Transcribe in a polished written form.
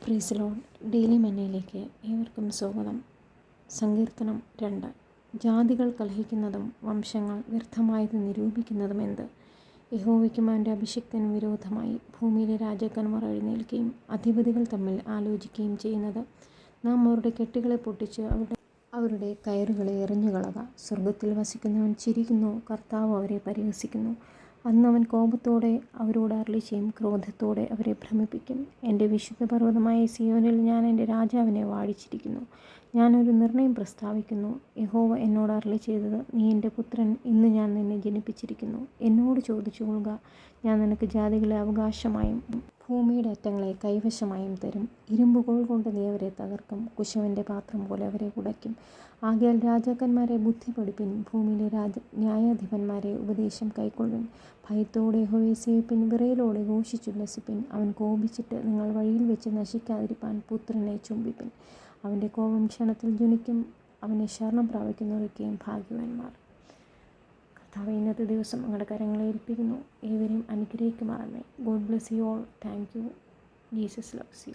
Praise Lord. Daily മന്നയിലേക്ക് ഏവർക്കും സ്വാഗതം. സങ്കീർത്തനം 2. ജാതികൾ കലഹിക്കുന്നതും വംശങ്ങൾ വ്യർത്ഥമായത് നിരൂപിക്കുന്നതും എന്ത്? യഹോവയ്ക്കും അവൻ്റെ അഭിഷിക്തനും വിരോധമായി ഭൂമിയിലെ രാജാക്കന്മാർ എഴുന്നേൽക്കുകയും അധിപതികൾ തമ്മിൽ ആലോചിക്കുകയും ചെയ്യുന്നത്. നാം അവരുടെ കെട്ടുകളെ പൊട്ടിച്ച് അവരുടെ കയറുകളെ എറിഞ്ഞുകളക. സ്വർഗത്തിൽ വസിക്കുന്നവൻ ചിരിക്കുന്നു, കർത്താവ് അവരെ പരിഹസിക്കുന്നു. അന്ന് അവൻ കോപത്തോടെ അവരോട് അരുളിച്ചെയ്യും, ക്രോധത്തോടെ അവരെ ഭ്രമിപ്പിക്കും. എൻ്റെ വിശുദ്ധ പർവ്വതമായ സിയോനിൽ ഞാൻ എൻ്റെ രാജാവിനെ വാഴിച്ചിരിക്കുന്നു. ഞാനൊരു നിർണയം പ്രസ്താവിക്കുന്നു. യഹോവ എന്നോട് അരുളിച്ചെയ്തത്, നീ എൻ്റെ പുത്രൻ, ഇന്ന് ഞാൻ നിന്നെ ജനിപ്പിച്ചിരിക്കുന്നു. എന്നോട് ചോദിച്ചുകൊള്ളുക, ഞാൻ നിനക്ക് ജാതികളെ അവകാശമായും ഭൂമിയുടെ അറ്റങ്ങളെ കൈവശമായും തരും. ഇരുമ്പുകോൽ കൊണ്ട് നീ അവരെ തകർക്കും, കുശവൻ്റെ പാത്രം പോലെ അവരെ ഉടയ്ക്കും. ആകയാൽ രാജാക്കന്മാരെ ബുദ്ധി പഠിപ്പിൻ, ഭൂമിയിലെ ന്യായാധിപന്മാരെ ഉപദേശം കൈക്കൊള്ളുവിൻ. ഭയത്തോടെ യഹോവയെ സേവിപ്പിൻ, വിറയലോടെ ഘോഷിച്ചുല്ലസിപ്പിൻ. അവൻ കോപിച്ചിട്ട് നിങ്ങൾ വഴിയിൽ വെച്ച് നശിക്കാതിരിപ്പാൻ പുത്രനെ ചുംബിപ്പിൻ. അവൻ്റെ കോപം ക്ഷണത്തിൽ ജ്വലിക്കും, അവനെ ശരണം പ്രാപിക്കുന്നവരൊക്കെയും ഭാഗ്യവാന്മാർ. കർത്താവേ, ഇന്നത്തെ ദിവസം അങ്ങയുടെ കരങ്ങളെ ഏൽപ്പിക്കുന്നു. ഏവരെയും അനുഗ്രഹിക്കുമാറാകണമേ. God bless you all. Thank you. Jesus loves U.